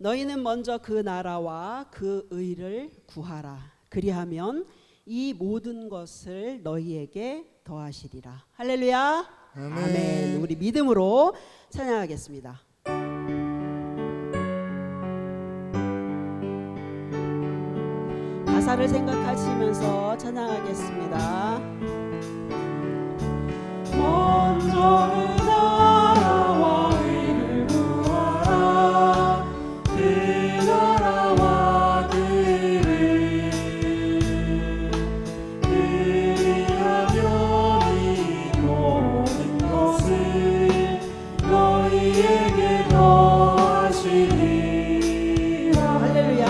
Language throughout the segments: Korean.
너희는 먼저 그 나라와 그 의를 구하라. 그리하면 이 모든 것을 너희에게 더하시리라. 할렐루야. 아멘. 우리 믿음으로 찬양하겠습니다. 가사를 생각하시면서 찬양하겠습니다. 먼저 그 나라와 의를 구하라. 그 나라와 그 의를 그리하면 이 모든 것을 너희에게 더하시리라. 할렐루야.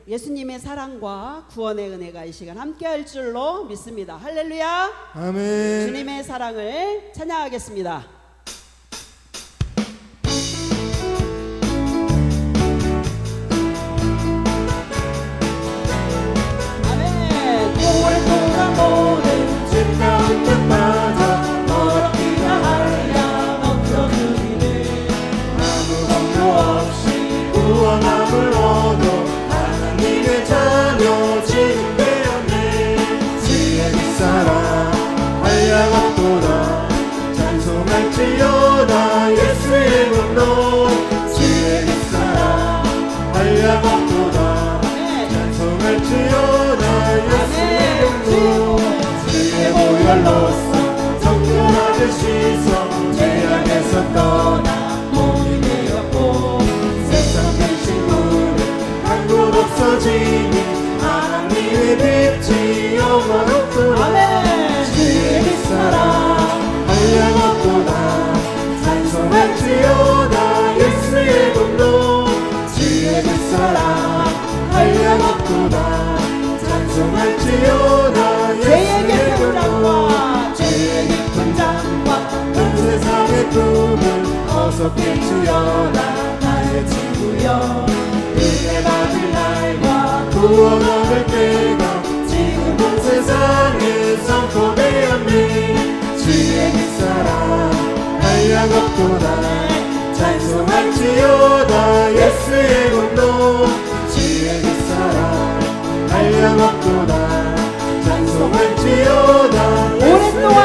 예수님의 사랑과 구원의 은혜가 이 시간 함께할 줄로 믿습니다. 할렐루야. 아멘. 주님의 사랑을 찬양하겠습니다. 아멘. 꿈을 꾸다 모든 죄 가운데 빠져 더럽기나 하랴 멈춰 주기를 아무 걱정 없이 구원함을 얻어 하나님의 자녀 지금 되었네. 지혜 윗사람 한량없도다 찬송할지어다 예수의 이름으로. 지혜 윗사람 한량없도다 찬송할지어다 예수의 이름으로. 지혜 보혈로서 정결하게 씻어 죄악에서 떠나 몸이 되었고 세상 근심물은 한곳 없어지니 하나님의 빛이 영원없도다. 아멘. 지혜 윗사람 한량없도다 찬송할지어다 예수의 한량없도다 찬송할지어다 죄의 깊은 장과 죄의 깊은 장과 온 세상의 꿈을 어서 펼치어라 나의 친구여 은혜 받을 날과 구원 얻을 때가 지금 온 세상에 선포되었네 주의 깃사랑 한량없도다 찬송할지어다 예수의 공로 주의 깃사랑 한량없도다 찬송할지어다 오랫동안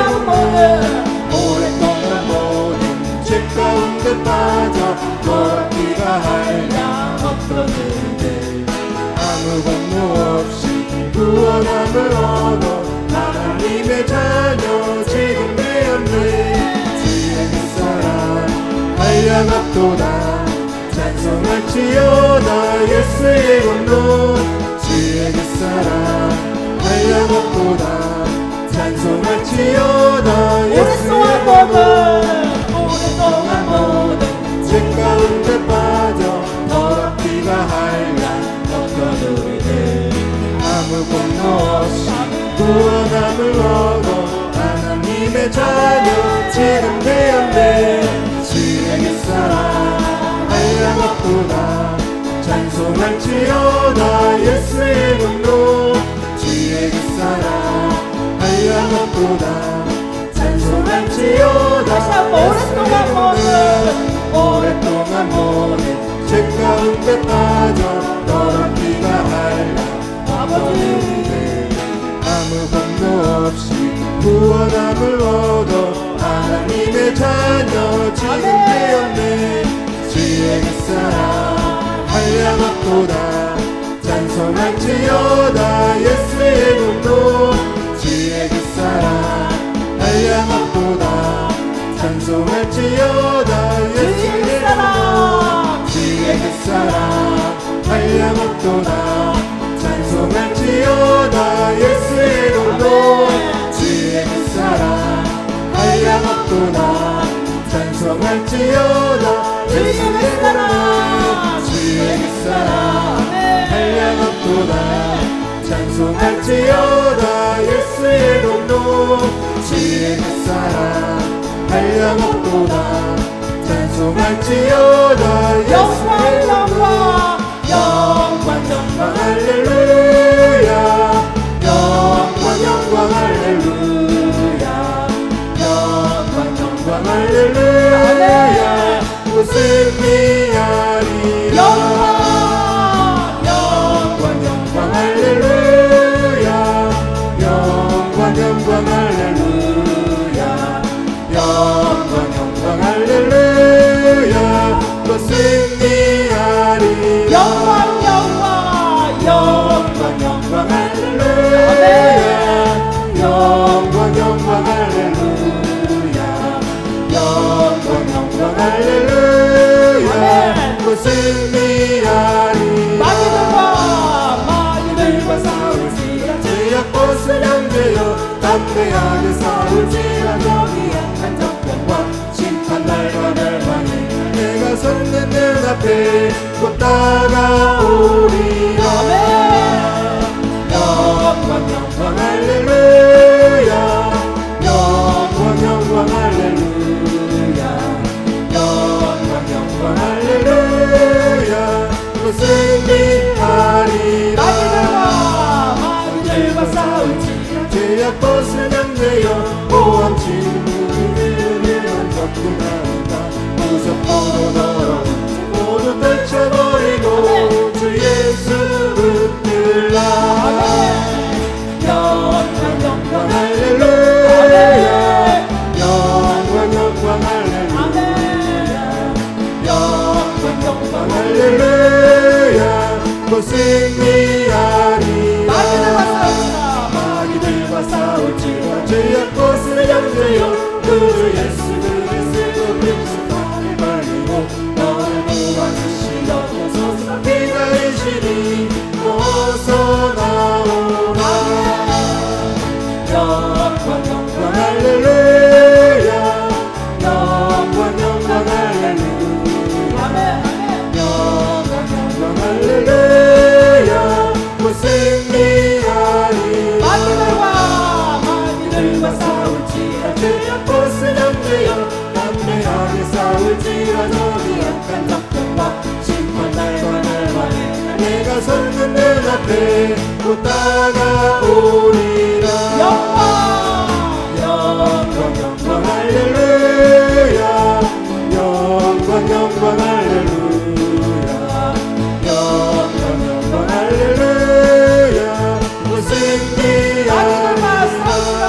모든 죄 가운데 빠져 더럽기가 한량없거든요 아무 공로 없이 구원함을 얻어 하나님의 자녀 지금 되었네 주의 깃사랑 한량없도다 찬송할지어다 예수의 공로 주의 깃사랑 한량없도다 찬송할지어다 예수의 공로 오랫동안 모든 죄 가운데 빠져 더럽기가 한량없거든요 아무 공로 없이 구원함을 얻어 하나님의 자녀 지금 되었네 주의 깃사랑 한량없도다 찬송할지어다 예수의 공로 주의 깃사랑 한량없도다 찬송할지어다 오랫동안 모든 죄 가운데 빠져 더럽기가 한량없거든요 아무 공로 없이 구원함을 얻어 하나님의 자녀 지금 되었네 주의 깃사랑 한량없도다 찬송할지어다 예수의 공로 주의 깃사랑 한량없도다 찬송할지어다 예수의 공로 주의 깃사랑 한량없도다 찬송할지어다 예수의 공로 주의 깃사랑 한량없도다 찬송할지어다 예수의 공로 주의 깃사랑 한량없도다 찬송할지어다 예수의 공로 주의 깃사랑 한량없도다 찬송할지어다 예수의 공로 영광 할렐루야 영광 할렐루야 영광 할렐루야 무슨 미야리라 영광 할렐루야 영광 할렐루야 영광 할렐루야 무슨 미야리라 영광 할렐루야 영광 할렐루야 영광 할렐루야 무슨 미야리라 마귀들과 싸울지라 죄악 벗은 형제여 담대하게 싸울지라 여기 약한 적병과 심판날과 멸망이 내가 섰는 눈앞에 곧 다가오리라 영광 할렐루야 영광 할렐루야 영광 할렐루야 무슨 미하리라 마귀들과 싸울지라 죄악 벗은 형제여 보험 친구들을 걷고 나온다 무섭고도 더러운 모두 떨쳐버리고 주 예수 붙들라 영광 할렐루야 영광 할렐루야 영광 할렐루야 무슨 미야리라 마귀들과 싸울지라 죄악 벗은 형제여 그 예수 그리스도 그리스도를 벌리고 너를 구하시려 소서 기다리시니 어서 나오라 영광 할렐루야 영광 할렐루야 영광 할렐루야 눈앞에 곧 다가오리라. 영광 영광 영광 할렐루야. 영광 영광 할렐루야. 영광 영광 할렐루야. 무슨 마귀들과 싸우라.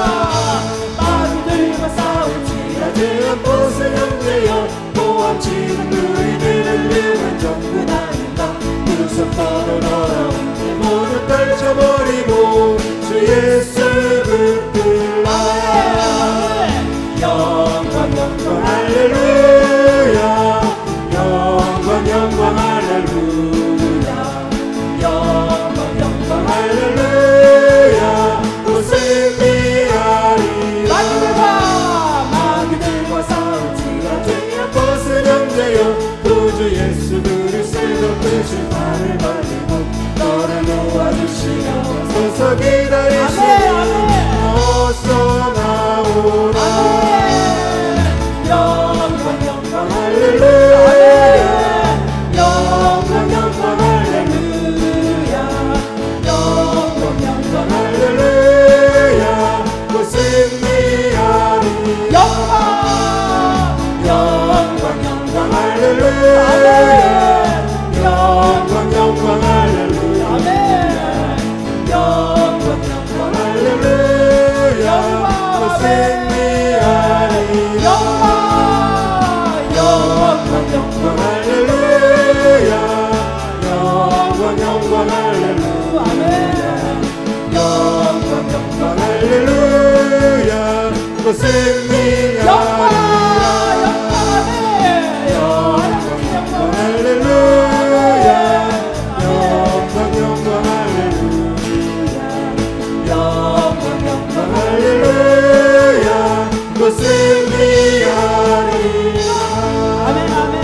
마귀들과 싸울지라. 죄악 벗은 형제여 도망치는 너희들을 위한 전부 다닌다. 무섭다는 어려움 모두 떨쳐버리고 주 예수 붙들라. 영광 영광 할렐루야. 영광 영광 할렐루야. 영광 영광 할렐루야. 곧 승리하리라. 마귀들과 싸울지라. 죄악 벗은 형제여 구주 예수 그리스도 그 심판을 받고 너를 도와주시며 서서 기다리시니 어서 나오라. 영광 영광 할렐루야. 영광 영광 할렐루야. 영광 영광 할렐루야. 곧 승리하리. 영광 영광 영광 할렐루야. 영광 영광 할렐루야. 영광 영광 할렐루야. 곧 승리하리. 영광 영광 할렐루야. 영광 영광 할렐루야. 영광 영광 할렐루야. 곧 승리하리. 영광 영광 할렐루야. 영광 영광 할렐루야. 영광 영광 할렐루야. 곧 승리하리라. 아멘 아멘.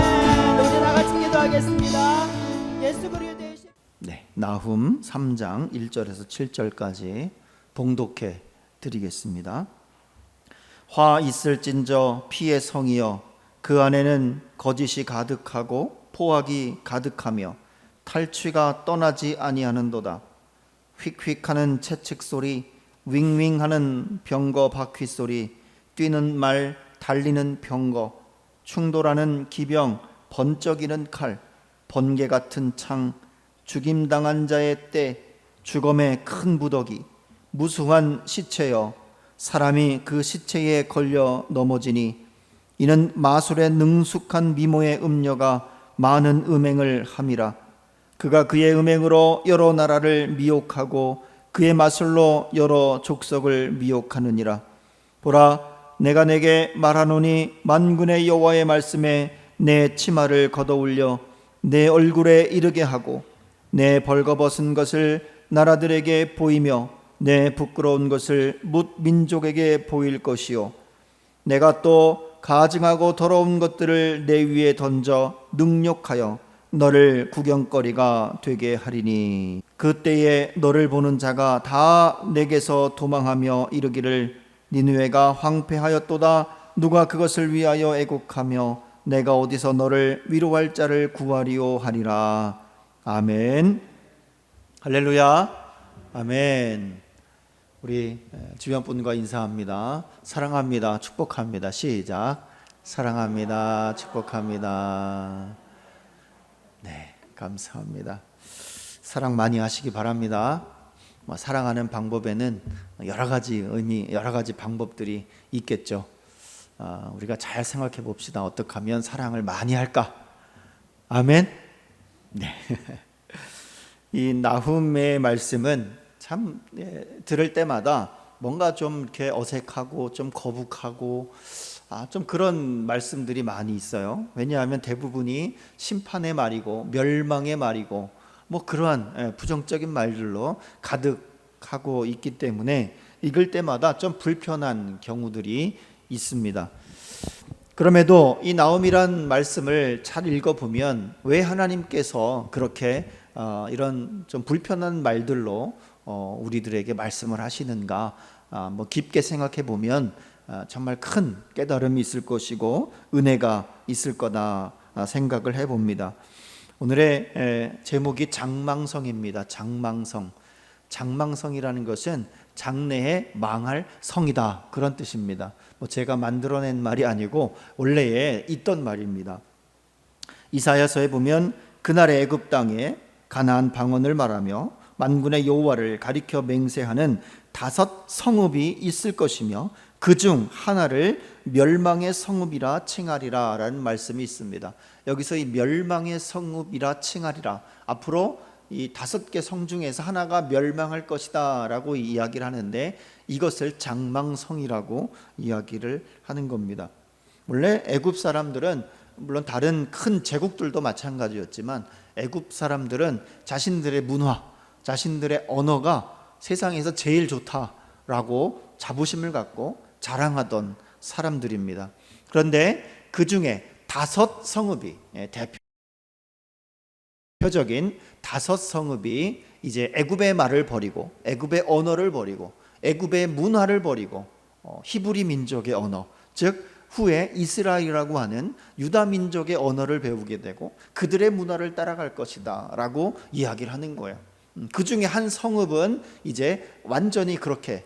우리 다 같이 기도하겠습니다. 예수 그리스도의 네, 나훔 3장 1절에서 7절까지 봉독해 드리겠습니다. 화 있을진저 피의 성이여 그 안에는 거짓이 가득하고 포악이 가득하며 탈취가 떠나지 아니하는도다. 휙휙하는 채찍 소리, 윙윙하는 병거 바퀴 소리, 뛰는 말, 달리는 병거, 충돌하는 기병, 번쩍이는 칼, 번개 같은 창, 죽임당한 자의 때, 죽음의 큰 부더기, 무수한 시체여 사람이 그 시체에 걸려 넘어지니 이는 마술의 능숙한 미모의 음녀가 많은 음행을 함이라. 그가 그의 음행으로 여러 나라를 미혹하고 그의 마술로 여러 족속을 미혹하느니라. 보라, 내가 내게 말하노니 만군의 여호와의 말씀에 내 치마를 걷어올려 내 얼굴에 이르게 하고 내 벌거벗은 것을 나라들에게 보이며 내 부끄러운 것을 뭇 민족에게 보일 것이요 내가 또 가증하고 더러운 것들을 내 위에 던져 능욕하여 너를 구경거리가 되게 하리니 그때에 너를 보는 자가 다 내게서 도망하며 이르기를 니느웨가 황폐하였도다. 누가 그것을 위하여 애곡하며 내가 어디서 너를 위로할 자를 구하리오 하리라. 아멘. 할렐루야. 아멘. 우리 주변 분과 인사합니다. 사랑합니다. 축복합니다. 시작. 사랑합니다. 축복합니다. 네, 감사합니다. 사랑 많이 하시기 바랍니다. 사랑하는 방법에는 여러 가지 의미, 여러 가지 방법들이 있겠죠. 우리가 잘 생각해 봅시다. 어떻게 하면 사랑을 많이 할까? 아멘. 네. 이 나훔의 말씀은 참 들을 때마다 뭔가 좀 이렇게 어색하고 좀 거북하고 좀 그런 말씀들이 많이 있어요. 왜냐하면 대부분이 심판의 말이고 멸망의 말이고 뭐 그러한 부정적인 말들로 가득하고 있기 때문에 읽을 때마다 좀 불편한 경우들이 있습니다. 그럼에도 이 나훔이란 말씀을 잘 읽어보면 왜 하나님께서 그렇게 이런 좀 불편한 말들로 우리들에게 말씀을 하시는가 뭐 깊게 생각해 보면 정말 큰 깨달음이 있을 것이고 은혜가 있을 거다 생각을 해봅니다. 오늘의 제목이 장망성입니다. 장망성. 장망성이라는 것은 장래에 망할 성이다, 그런 뜻입니다. 제가 만들어낸 말이 아니고 원래에 있던 말입니다. 이사야서에 보면 그날의 애굽 땅에 가나안 방언을 말하며 만군의 여호와를 가리켜 맹세하는 5 성읍이 있을 것이며 그중 하나를 멸망의 성읍이라 칭하리라 라는 말씀이 있습니다. 여기서 이 멸망의 성읍이라 칭하리라, 앞으로 이 5개 성 중에서 하나가 멸망할 것이다 라고 이야기를 하는데, 이것을 장망성이라고 이야기를 하는 겁니다. 원래 애굽 사람들은, 물론 다른 큰 제국들도 마찬가지였지만, 애굽 사람들은 자신들의 문화, 자신들의 언어가 세상에서 제일 좋다라고 자부심을 갖고 자랑하던 사람들입니다. 그런데 그 중에 5 성읍이, 대표적인 5 성읍이 이제 애굽의 말을 버리고, 애굽의 언어를 버리고, 애굽의 문화를 버리고, 히브리 민족의 언어, 즉 후에 이스라엘이라고 하는 유다 민족의 언어를 배우게 되고 그들의 문화를 따라갈 것이다 라고 이야기를 하는 거예요. 그 중에 한 성읍은 이제 완전히 그렇게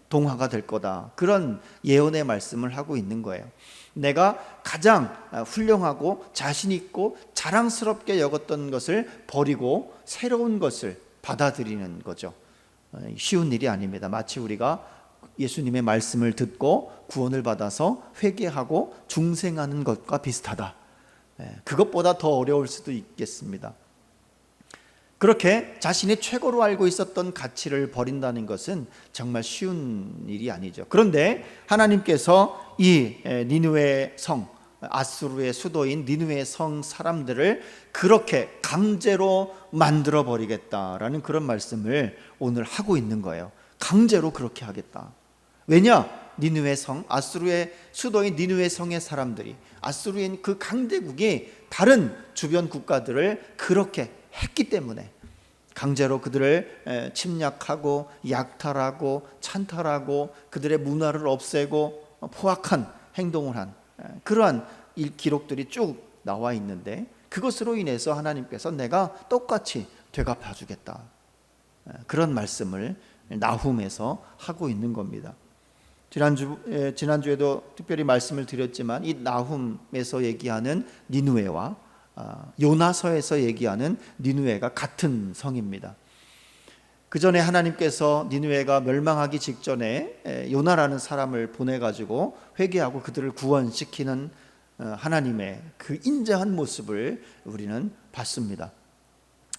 동화가 될 거다, 그런 예언의 말씀을 하고 있는 거예요. 내가 가장 훌륭하고 자신 있고 자랑스럽게 여겼던 것을 버리고 새로운 것을 받아들이는 거죠. 쉬운 일이 아닙니다. 마치 우리가 예수님의 말씀을 듣고 구원을 받아서 회개하고 중생하는 것과 비슷하다. 그것보다 더 어려울 수도 있겠습니다. 그렇게 자신이 최고로 알고 있었던 가치를 버린다는 것은 정말 쉬운 일이 아니죠. 그런데 하나님께서 이 니느웨 성, 아수르의 수도인 니느웨 성 사람들을 그렇게 강제로 만들어 버리겠다라는 그런 말씀을 오늘 하고 있는 거예요. 강제로 그렇게 하겠다. 왜냐? 니느웨 성, 아수르의 수도인 니느웨 성의 사람들이, 아수르인 그 강대국이 다른 주변 국가들을 그렇게 했기 때문에 강제로 그들을 침략하고 약탈하고 찬탈하고 그들의 문화를 없애고 포악한 행동을 한 그러한 기록들이 쭉 나와 있는데, 그것으로 인해서 하나님께서 내가 똑같이 되갚아 주겠다, 그런 말씀을 나훔에서 하고 있는 겁니다. 지난주에도 특별히 말씀을 드렸지만, 이 나훔에서 얘기하는 니느웨와 요나서에서 얘기하는 니느웨가 같은 성입니다. 그 전에 하나님께서 니느웨가 멸망하기 직전에 요나라는 사람을 보내가지고 회개하고 그들을 구원시키는 하나님의 그 인자한 모습을 우리는 봤습니다.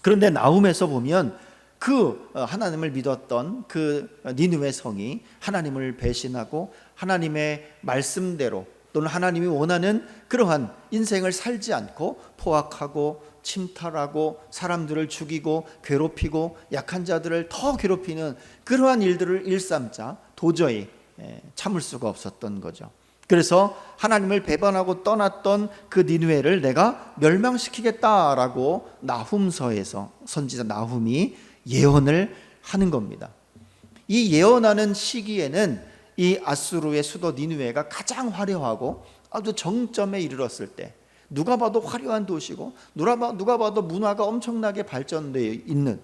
그런데 나훔에서 보면 그 하나님을 믿었던 그 니느웨 성이 하나님을 배신하고 하나님의 말씀대로 또는 하나님이 원하는 그러한 인생을 살지 않고 포악하고 침탈하고 사람들을 죽이고 괴롭히고 약한 자들을 더 괴롭히는 그러한 일들을 일삼자 도저히 참을 수가 없었던 거죠. 그래서 하나님을 배반하고 떠났던 그 니느웨를 내가 멸망시키겠다라고 나훔서에서 선지자 나훔이 예언을 하는 겁니다. 이 예언하는 시기에는 이 아수르의 수도 니느웨가 가장 화려하고 아주 정점에 이르렀을 때, 누가 봐도 화려한 도시고 누가 봐도 문화가 엄청나게 발전되어 있는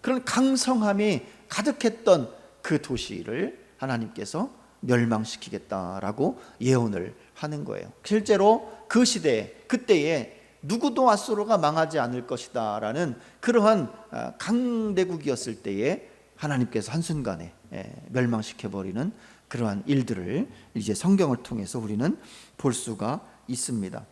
그런 강성함이 가득했던 그 도시를 하나님께서 멸망시키겠다라고 예언을 하는 거예요. 실제로 그 시대에, 그때에 누구도 아수르가 망하지 않을 것이다 라는 그러한 강대국이었을 때에 하나님께서 한순간에 멸망시켜버리는 그러한 일들을 이제 성경을 통해서 우리는 볼 수가 있습니다.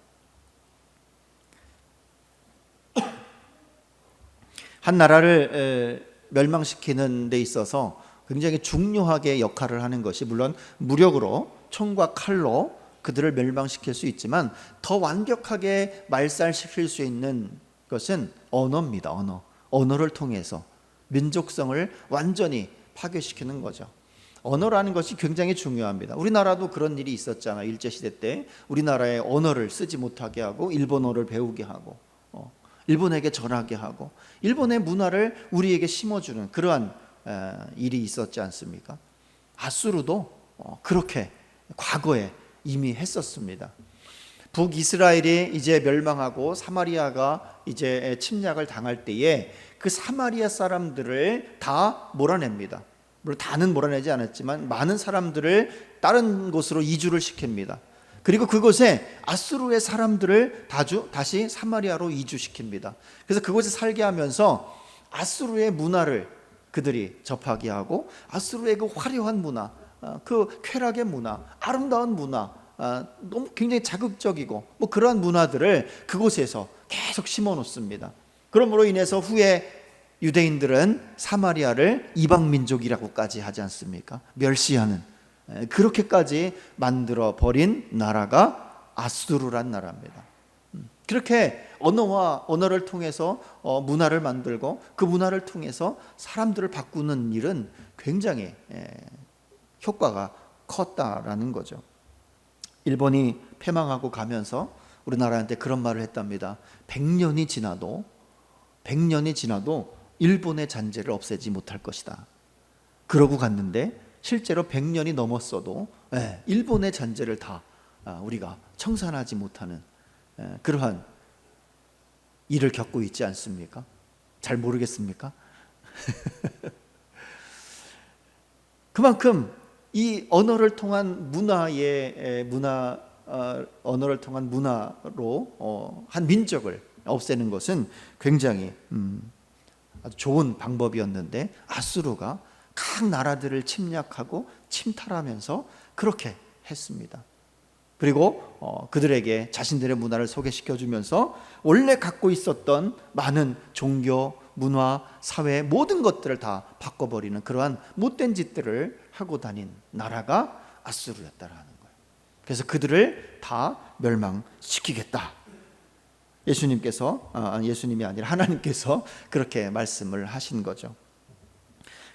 한 나라를 멸망시키는 데 있어서 굉장히 중요하게 역할을 하는 것이, 물론 무력으로 총과 칼로 그들을 멸망시킬 수 있지만 더 완벽하게 말살시킬 수 있는 것은 언어입니다. 언어를 통해서 민족성을 완전히 파괴시키는 거죠. 언어라는 것이 굉장히 중요합니다. 우리나라도 그런 일이 있었잖아요. 일제시대 때 우리나라의 언어를 쓰지 못하게 하고 일본어를 배우게 하고 일본에게 전하게 하고 일본의 문화를 우리에게 심어주는 그러한 일이 있었지 않습니까? 아수르도 그렇게 과거에 이미 했었습니다. 북이스라엘이 이제 멸망하고 사마리아가 이제 침략을 당할 때에 그 사마리아 사람들을 다 몰아냅니다. 물론 다는 몰아내지 않았지만 많은 사람들을 다른 곳으로 이주를 시킵니다. 그리고 그곳에 아수르의 사람들을 다시 사마리아로 이주시킵니다. 그래서 그곳에 살게 하면서 아수르의 문화를 그들이 접하게 하고 아수르의 그 화려한 문화, 그 쾌락의 문화, 아름다운 문화, 너무 굉장히 자극적이고 뭐 그러한 문화들을 그곳에서 계속 심어 놓습니다. 그러므로 인해서 후에 유대인들은 사마리아를 이방 민족이라고까지 하지 않습니까? 멸시하는, 그렇게까지 만들어 버린 나라가 아수르란 나라입니다. 그렇게 언어를 통해서 문화를 만들고 그 문화를 통해서 사람들을 바꾸는 일은 굉장히 효과가 컸다라는 거죠. 일본이 패망하고 가면서 우리나라한테 그런 말을 했답니다. 100년이 지나도 일본의 잔재를 없애지 못할 것이다. 그러고 갔는데 실제로 100년이 넘었어도 일본의 잔재를 다 우리가 청산하지 못하는 그러한 일을 겪고 있지 않습니까? 잘 모르겠습니까? 그만큼 이 언어를 통한 언어를 통한 문화로 한 민족을 없애는 것은 굉장히 아주 좋은 방법이었는데 아수르가 각 나라들을 침략하고 침탈하면서 그렇게 했습니다. 그리고 그들에게 자신들의 문화를 소개시켜주면서 원래 갖고 있었던 많은 종교, 문화, 사회 모든 것들을 다 바꿔버리는 그러한 못된 짓들을 하고 다닌 나라가 아수르였다라는 거예요. 그래서 그들을 다 멸망시키겠다. 예수님이 아니라 하나님께서 그렇게 말씀을 하신 거죠.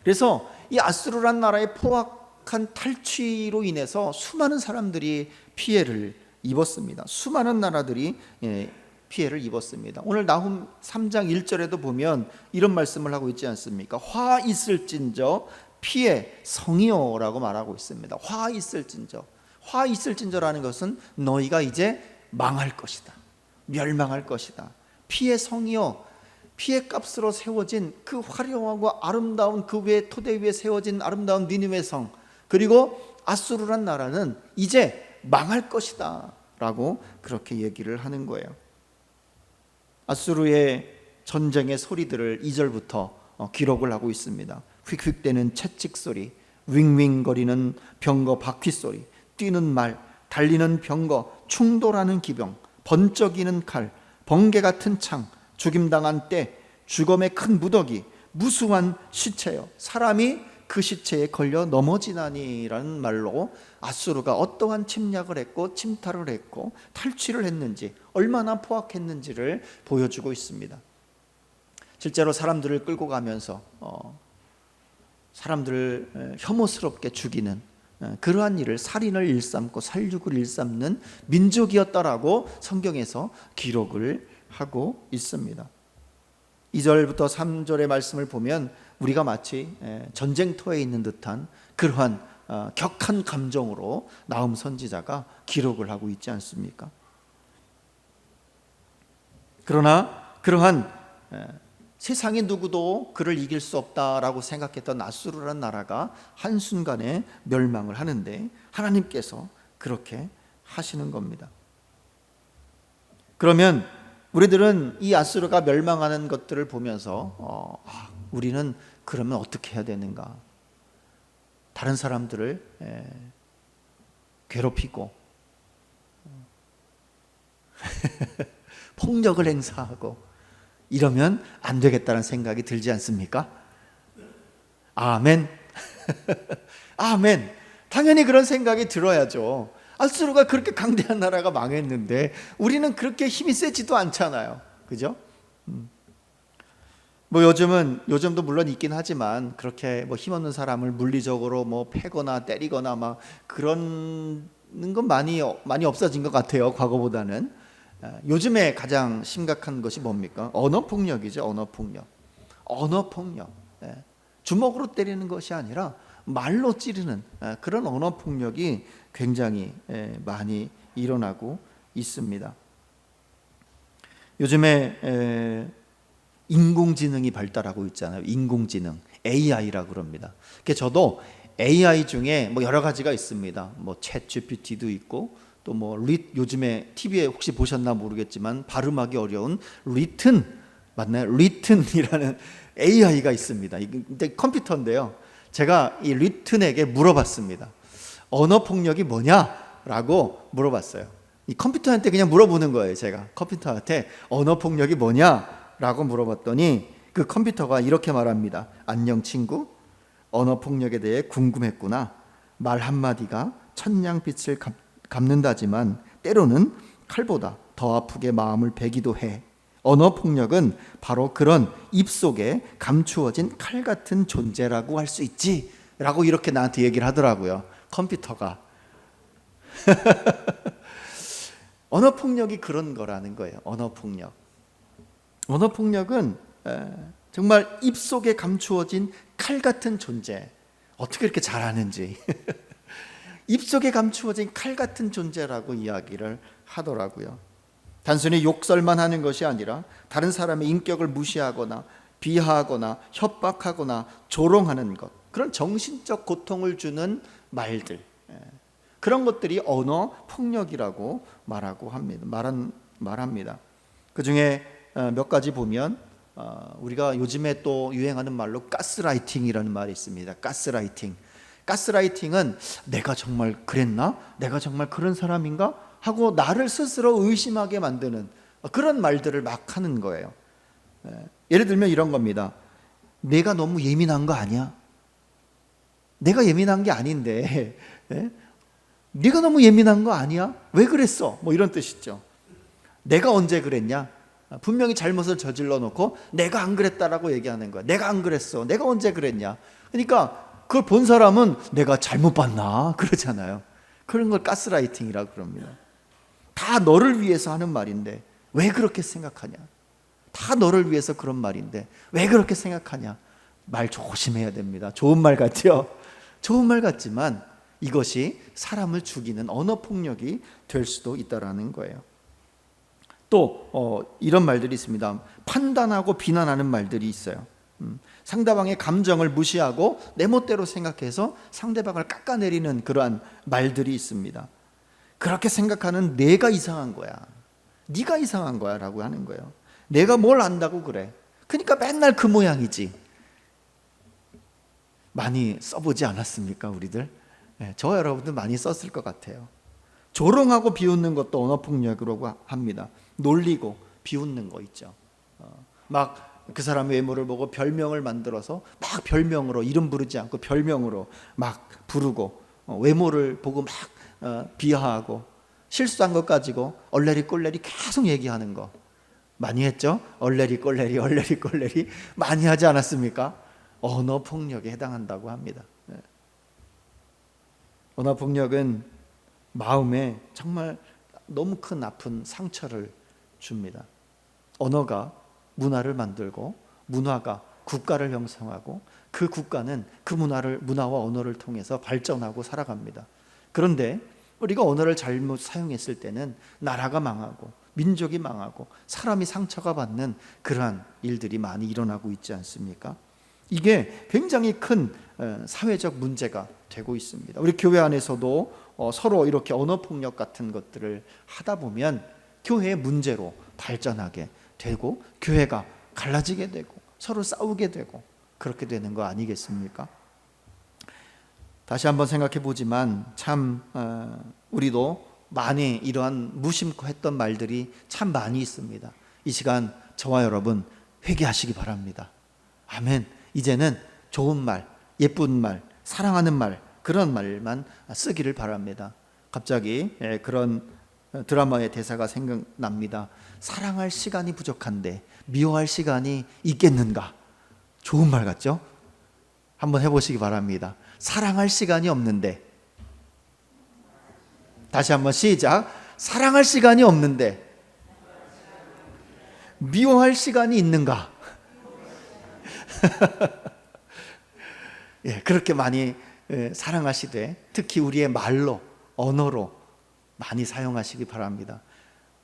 그래서 이 아수르란 나라의 포악한 탈취로 인해서 수많은 사람들이 피해를 입었습니다. 수많은 나라들이 피해를 입었습니다. 오늘 나훔 3장 1절에도 보면 이런 말씀을 하고 있지 않습니까? 화 있을진저 피해 성이요라고 말하고 있습니다. 화 있을진저라는 것은 너희가 이제 망할 것이다. 멸망할 것이다. 피해 성이요, 피해 값으로 세워진 그 화려하고 아름다운 그 위에 토대 위에 세워진 아름다운 니느웨 성, 그리고 아수르란 나라는 이제 망할 것이다 라고 그렇게 얘기를 하는 거예요. 아수르의 전쟁의 소리들을 2절부터 기록을 하고 있습니다. 휙휙대는 채찍 소리, 윙윙거리는 병거 바퀴 소리, 뛰는 말, 달리는 병거, 충돌하는 기병, 번쩍이는 칼, 번개 같은 창, 죽임당한 때, 죽음의 큰 무더기, 무수한 시체요, 사람이 그 시체에 걸려 넘어지나니라는 말로 아수르가 어떠한 침략을 했고 침탈을 했고 탈취를 했는지, 얼마나 포악했는지를 보여주고 있습니다. 실제로 사람들을 끌고 가면서 사람들을 혐오스럽게 죽이는 그러한 일을, 살인을 일삼고 살육을 일삼는 민족이었다라고 성경에서 기록을 하고 있습니다. 2절부터 3절의 말씀을 보면 우리가 마치 전쟁터에 있는 듯한 그러한 격한 감정으로 나훔 선지자가 기록을 하고 있지 않습니까? 그러나 그러한 세상의 누구도 그를 이길 수 없다라고 생각했던 아수르라는 나라가 한순간에 멸망을 하는데 하나님께서 그렇게 하시는 겁니다. 그러면 우리들은 이 아수르가 멸망하는 것들을 보면서 우리는 그러면 어떻게 해야 되는가? 다른 사람들을 괴롭히고 폭력을 행사하고 이러면 안 되겠다는 생각이 들지 않습니까? 아멘. 아멘. 당연히 그런 생각이 들어야죠. 아수르가 그렇게 강대한 나라가 망했는데 우리는 그렇게 힘이 세지도 않잖아요. 그죠? 뭐 요즘도 물론 있긴 하지만 그렇게 뭐 힘없는 사람을 물리적으로 뭐 패거나 때리거나 막 그런 건 많이 없어진 것 같아요. 과거보다는. 요즘에 가장 심각한 것이 뭡니까? 언어폭력이죠. 언어폭력. 주먹으로 때리는 것이 아니라 말로 찌르는 그런 언어폭력이 굉장히 많이 일어나고 있습니다. 요즘에 인공지능이 발달하고 있잖아요. 인공지능, AI라고 그럽니다. 저도 AI 중에 뭐 여러 가지가 있습니다. 뭐 챗 GPT도 있고 또 뭐 요즘에 TV에 혹시 보셨나 모르겠지만 발음하기 어려운 리튼 맞나요? 리튼이라는 AI가 있습니다. 이게 컴퓨터인데요. 제가 이 리튼에게 물어봤습니다. 언어 폭력이 뭐냐라고 물어봤어요. 이 컴퓨터한테 그냥 물어보는 거예요. 제가 컴퓨터한테 언어 폭력이 뭐냐라고 물어봤더니 그 컴퓨터가 이렇게 말합니다. 안녕 친구, 언어 폭력에 대해 궁금했구나. 말 한마디가 천냥빛을 갚는다지만 때로는 칼보다 더 아프게 마음을 베기도 해. 언어 폭력은 바로 그런 입속에 감추어진 칼 같은 존재라고 할 수 있지 라고 이렇게 나한테 얘기를 하더라고요. 컴퓨터가. 언어 폭력이 그런 거라는 거예요. 언어 폭력. 언어 폭력은 정말 입속에 감추어진 칼 같은 존재. 어떻게 이렇게 잘하는지. 입속에 감추어진 칼 같은 존재라고 이야기를 하더라고요. 단순히 욕설만 하는 것이 아니라 다른 사람의 인격을 무시하거나 비하하거나 협박하거나 조롱하는 것, 그런 정신적 고통을 주는 말들, 그런 것들이 언어 폭력이라고 말합니다. 그 중에 몇 가지 보면 우리가 요즘에 또 유행하는 말로 가스라이팅이라는 말이 있습니다. 가스라이팅은 내가 정말 그랬나? 내가 정말 그런 사람인가? 하고 나를 스스로 의심하게 만드는 그런 말들을 막 하는 거예요. 예를 들면 이런 겁니다. 내가 너무 예민한 거 아니야? 내가 예민한 게 아닌데 네가 너무 예민한 거 아니야? 왜 그랬어? 뭐 이런 뜻이죠. 내가 언제 그랬냐? 분명히 잘못을 저질러 놓고 내가 안 그랬다라고 얘기하는 거야. 내가 안 그랬어. 내가 언제 그랬냐? 그러니까 그걸 본 사람은 내가 잘못 봤나? 그러잖아요. 그런 걸 가스라이팅이라고 그럽니다. 다 너를 위해서 하는 말인데 왜 그렇게 생각하냐? 다 너를 위해서 그런 말인데 왜 그렇게 생각하냐? 말 조심해야 됩니다. 좋은 말 같죠? 좋은 말 같지만 이것이 사람을 죽이는 언어 폭력이 될 수도 있다라는 거예요. 또 이런 말들이 있습니다. 판단하고 비난하는 말들이 있어요. 상대방의 감정을 무시하고 내 멋대로 생각해서 상대방을 깎아내리는 그러한 말들이 있습니다. 그렇게 생각하는 내가 이상한 거야. 네가 이상한 거야 라고 하는 거예요. 내가 뭘 안다고 그래. 그러니까 맨날 그 모양이지. 많이 써보지 않았습니까 우리들? 저 여러분들 많이 썼을 것 같아요. 조롱하고 비웃는 것도 언어폭력이라고 합니다. 놀리고 비웃는 거 있죠. 막 그 사람의 외모를 보고 별명을 만들어서 막 별명으로, 이름 부르지 않고 별명으로 막 부르고, 외모를 보고 막 비하하고, 실수한 것 가지고 얼레리 꼴레리 계속 얘기하는 거 많이 했죠. 얼레리 꼴레리 많이 하지 않았습니까? 언어폭력에 해당한다고 합니다. 언어폭력은 마음에 정말 너무 큰 아픈 상처를 줍니다. 언어가 문화를 만들고 문화가 국가를 형성하고 그 국가는 그 문화와 언어를 통해서 발전하고 살아갑니다. 그런데 우리가 언어를 잘못 사용했을 때는 나라가 망하고 민족이 망하고 사람이 상처가 받는 그러한 일들이 많이 일어나고 있지 않습니까? 이게 굉장히 큰 사회적 문제가 되고 있습니다. 우리 교회 안에서도 서로 이렇게 언어폭력 같은 것들을 하다 보면 교회의 문제로 발전하게 되고 교회가 갈라지게 되고 서로 싸우게 되고 그렇게 되는 거 아니겠습니까? 다시 한번 생각해 보지만 참 우리도 많이 이러한 무심코 했던 말들이 참 많이 있습니다. 이 시간 저와 여러분 회개하시기 바랍니다. 아멘. 이제는 좋은 말, 예쁜 말, 사랑하는 말, 그런 말만 쓰기를 바랍니다. 갑자기 그런 드라마의 대사가 생각납니다. 사랑할 시간이 부족한데 미워할 시간이 있겠는가? 좋은 말 같죠? 한번 해보시기 바랍니다. 사랑할 시간이 없는데, 다시 한번 시작. 사랑할 시간이 없는데 미워할 시간이 있는가? 그렇게 많이 사랑하시되 특히 우리의 말로, 언어로 많이 사용하시기 바랍니다.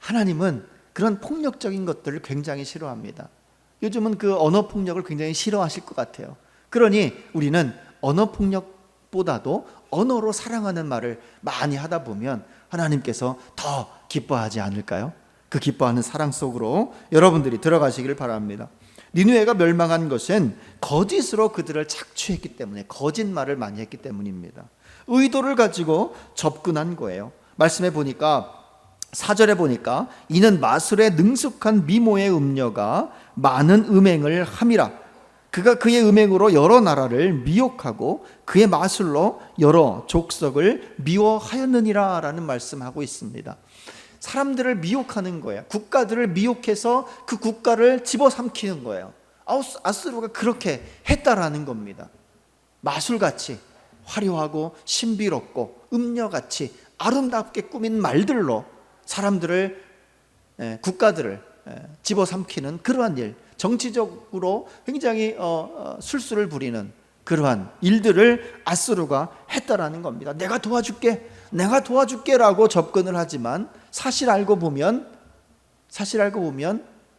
하나님은 그런 폭력적인 것들을 굉장히 싫어합니다. 요즘은 그 언어 폭력을 굉장히 싫어하실 것 같아요. 그러니 우리는 언어 폭력보다도 언어로 사랑하는 말을 많이 하다 보면 하나님께서 더 기뻐하지 않을까요? 그 기뻐하는 사랑 속으로 여러분들이 들어가시기를 바랍니다. 니느웨가 멸망한 것은 거짓으로 그들을 착취했기 때문에, 거짓말을 많이 했기 때문입니다. 의도를 가지고 접근한 거예요. 말씀해 보니까 4절에 보니까 이는 마술에 능숙한 미모의 음녀가 많은 음행을 함이라. 그가 그의 음행으로 여러 나라를 미혹하고 그의 마술로 여러 족속을 미워하였느니라 라는 말씀하고 있습니다. 사람들을 미혹하는 거예요. 국가들을 미혹해서 그 국가를 집어삼키는 거예요. 아수르가 그렇게 했다라는 겁니다. 마술같이 화려하고 신비롭고 음녀같이 아름답게 꾸민 말들로 사람들을, 국가들을 집어삼키는 그러한 일, 정치적으로 굉장히 술수를 부리는 그러한 일들을 아수르가 했다라는 겁니다. 내가 도와줄게 라고 접근을 하지만 사실 알고 보면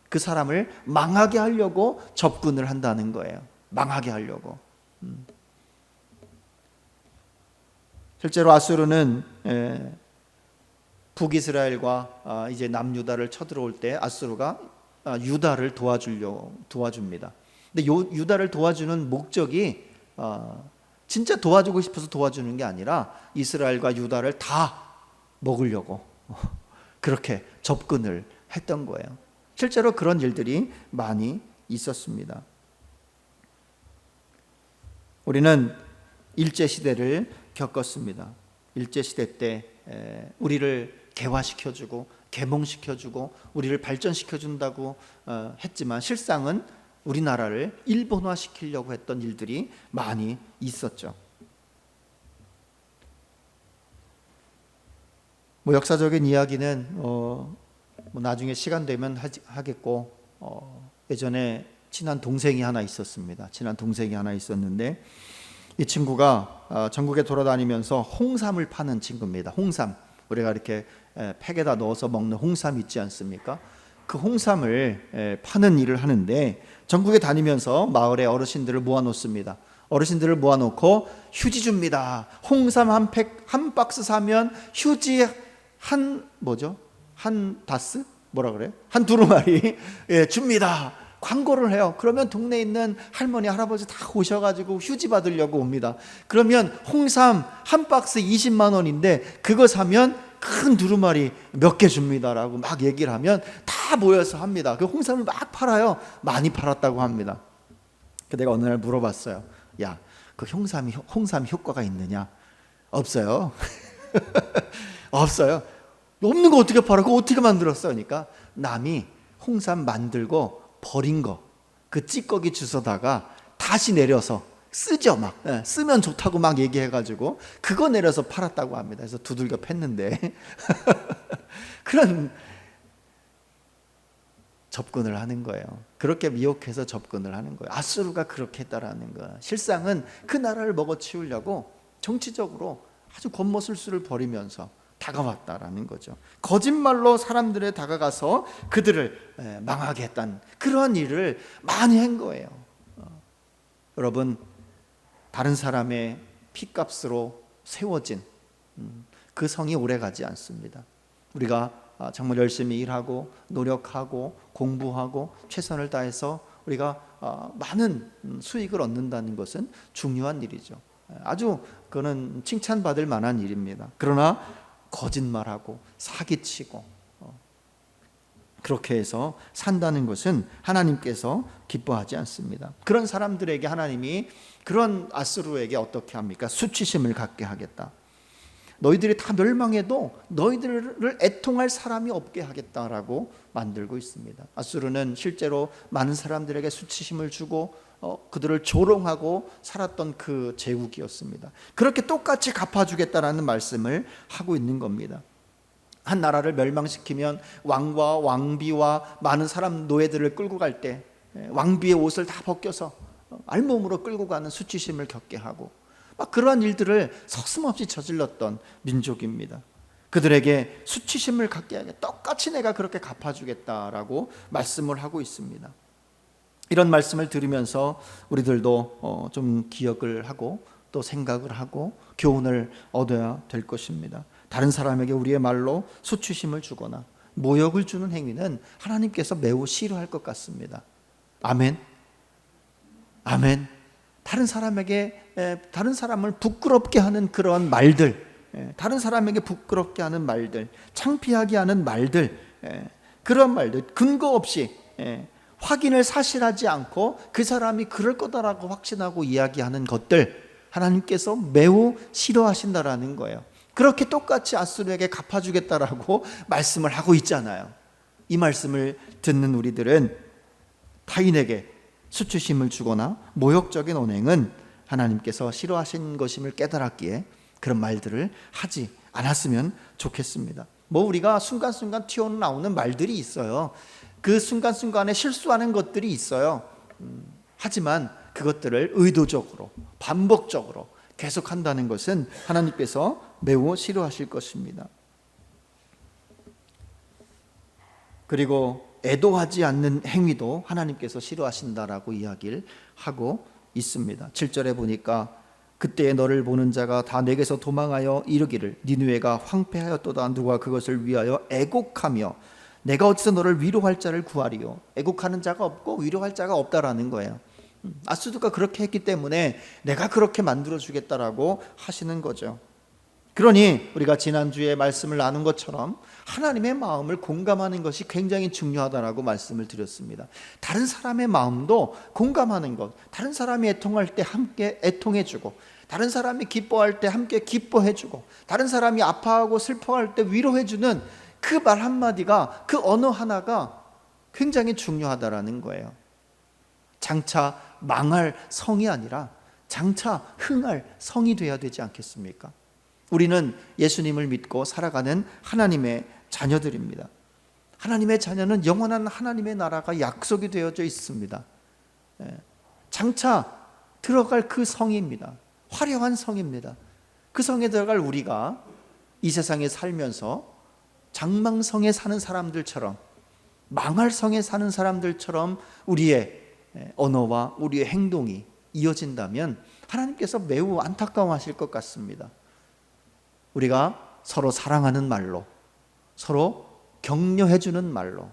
그 사람을 망하게 하려고 접근을 한다는 거예요. 망하게 하려고. 실제로 아수르는 북이스라엘과 이제 남유다를 쳐들어올 때 아수르가 유다를 도와줍니다. 근데 유다를 도와주는 목적이 진짜 도와주고 싶어서 도와주는 게 아니라 이스라엘과 유다를 다 먹으려고 그렇게 접근을 했던 거예요. 실제로 그런 일들이 많이 있었습니다. 우리는 일제시대를 겪었습니다. 일제시대 때 우리를 개화시켜주고 계몽시켜주고 우리를 발전시켜준다고 했지만 실상은 우리나라를 일본화시키려고 했던 일들이 많이 있었죠. 역사적인 이야기는 나중에 시간 되면 하겠고, 예전에 친한 동생이 하나 있었습니다. 이 친구가 전국에 돌아다니면서 홍삼을 파는 친구입니다. 홍삼, 우리가 이렇게 팩에다 넣어서 먹는 홍삼 있지 않습니까? 그 홍삼을 파는 일을 하는데 전국에 다니면서 마을의 어르신들을 모아놓습니다. 어르신들을 모아놓고 휴지 줍니다. 홍삼 한 박스 사면 휴지 한 다스? 한 두루마리 줍니다. 광고를 해요. 그러면 동네에 있는 할머니, 할아버지 다 오셔가지고 휴지 받으려고 옵니다. 그러면 홍삼 한 박스 20만 원인데 그거 사면 큰 두루마리 몇 개 줍니다라고 막 얘기를 하면 다 모여서 합니다. 그 홍삼을 막 팔아요. 많이 팔았다고 합니다. 내가 어느 날 물어봤어요. 야, 그 홍삼 효과가 있느냐? 없어요. 없어요. 없는 거 어떻게 팔아? 그거 어떻게 만들었어? 그러니까 남이 홍삼 만들고 버린 거, 그 찌꺼기 주워다가 다시 내려서 쓰죠. 막 쓰면 좋다고 막 얘기해가지고 그거 내려서 팔았다고 합니다. 그래서 두들겨 팼는데 그런 접근을 하는 거예요. 그렇게 미혹해서 접근을 하는 거예요. 아수르가 그렇게 했다라는 거예요. 실상은 그 나라를 먹어치우려고 정치적으로 아주 권모술수를 벌이면서 다가왔다라는 거죠. 거짓말로 사람들에 다가가서 그들을 망하게 했다는 그러한 일을 많이 한 거예요. 여러분, 다른 사람의 피값으로 세워진 그 성이 오래가지 않습니다. 우리가 정말 열심히 일하고 노력하고 공부하고 최선을 다해서 우리가 많은 수익을 얻는다는 것은 중요한 일이죠. 아주 그거는 칭찬받을 만한 일입니다. 그러나 거짓말하고 사기치고 그렇게 해서 산다는 것은 하나님께서 기뻐하지 않습니다. 그런 사람들에게 하나님이 그런 아수르에게 어떻게 합니까? 수치심을 갖게 하겠다. 너희들이 다 멸망해도 너희들을 애통할 사람이 없게 하겠다라고 만들고 있습니다. 아수르는 실제로 많은 사람들에게 수치심을 주고 그들을 조롱하고 살았던 그 제국이었습니다. 그렇게 똑같이 갚아주겠다라는 말씀을 하고 있는 겁니다. 한 나라를 멸망시키면 왕과 왕비와 많은 사람 노예들을 끌고 갈 때 왕비의 옷을 다 벗겨서 알몸으로 끌고 가는 수치심을 겪게 하고 막 그러한 일들을 서슴없이 저질렀던 민족입니다. 그들에게 수치심을 갖게 하게 똑같이 내가 그렇게 갚아주겠다라고 말씀을 하고 있습니다. 이런 말씀을 들으면서 우리들도 좀 기억을 하고 또 생각을 하고 교훈을 얻어야 될 것입니다. 다른 사람에게 우리의 말로 수치심을 주거나 모욕을 주는 행위는 하나님께서 매우 싫어할 것 같습니다. 아멘. 아멘. 다른 사람을 부끄럽게 하는 그런 말들, 다른 사람에게 부끄럽게 하는 말들, 창피하게 하는 말들, 그런 말들 근거 없이 확인을 사실하지 않고 그 사람이 그럴 거다라고 확신하고 이야기하는 것들 하나님께서 매우 싫어하신다라는 거예요. 그렇게 똑같이 아수르에게 갚아주겠다라고 말씀을 하고 있잖아요. 이 말씀을 듣는 우리들은 타인에게 수치심을 주거나 모욕적인 언행은 하나님께서 싫어하신 것임을 깨달았기에 그런 말들을 하지 않았으면 좋겠습니다. 우리가 순간순간 튀어나오는 말들이 있어요. 그 순간순간에 실수하는 것들이 있어요. 하지만 그것들을 의도적으로 반복적으로 계속한다는 것은 하나님께서 매우 싫어하실 것입니다. 그리고 애도하지 않는 행위도 하나님께서 싫어하신다라고 이야기를 하고 있습니다. 7절에 보니까 그때에 너를 보는 자가 다 내게서 도망하여 이르기를 니느웨가 황폐하였도다. 누가 그것을 위하여 애곡하며 내가 어디서 너를 위로할 자를 구하리요. 애곡하는 자가 없고 위로할 자가 없다라는 거예요. 아수르가 그렇게 했기 때문에 내가 그렇게 만들어주겠다라고 하시는 거죠. 그러니 우리가 지난주에 말씀을 나눈 것처럼 하나님의 마음을 공감하는 것이 굉장히 중요하다라고 말씀을 드렸습니다. 다른 사람의 마음도 공감하는 것, 다른 사람이 애통할 때 함께 애통해주고, 다른 사람이 기뻐할 때 함께 기뻐해주고, 다른 사람이 아파하고 슬퍼할 때 위로해주는 그 말 한마디가, 그 언어 하나가 굉장히 중요하다라는 거예요. 장차 망할 성이 아니라 장차 흥할 성이 되어야 되지 않겠습니까? 우리는 예수님을 믿고 살아가는 하나님의 자녀들입니다. 하나님의 자녀는 영원한 하나님의 나라가 약속이 되어져 있습니다. 장차 들어갈 그 성입니다. 화려한 성입니다. 그 성에 들어갈 우리가 이 세상에 살면서 장망성에 사는 사람들처럼, 망할 성에 사는 사람들처럼 우리의 언어와 우리의 행동이 이어진다면 하나님께서 매우 안타까워하실 것 같습니다. 우리가 서로 사랑하는 말로, 서로 격려해주는 말로,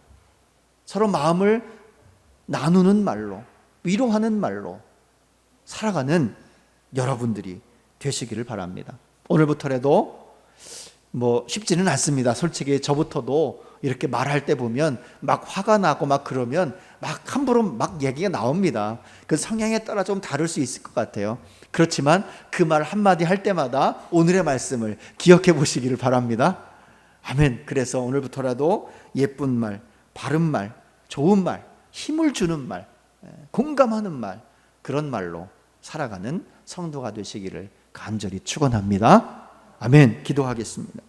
서로 마음을 나누는 말로, 위로하는 말로 살아가는 여러분들이 되시기를 바랍니다. 오늘부터라도 쉽지는 않습니다. 솔직히 저부터도 이렇게 말할 때 보면 막 화가 나고 막 그러면 막 함부로 막 얘기가 나옵니다. 그 성향에 따라 좀 다를 수 있을 것 같아요. 그렇지만 그 말 한마디 할 때마다 오늘의 말씀을 기억해 보시기를 바랍니다. 아멘. 그래서 오늘부터라도 예쁜 말, 바른 말, 좋은 말, 힘을 주는 말, 공감하는 말, 그런 말로 살아가는 성도가 되시기를 간절히 축원합니다. 아멘. 기도하겠습니다.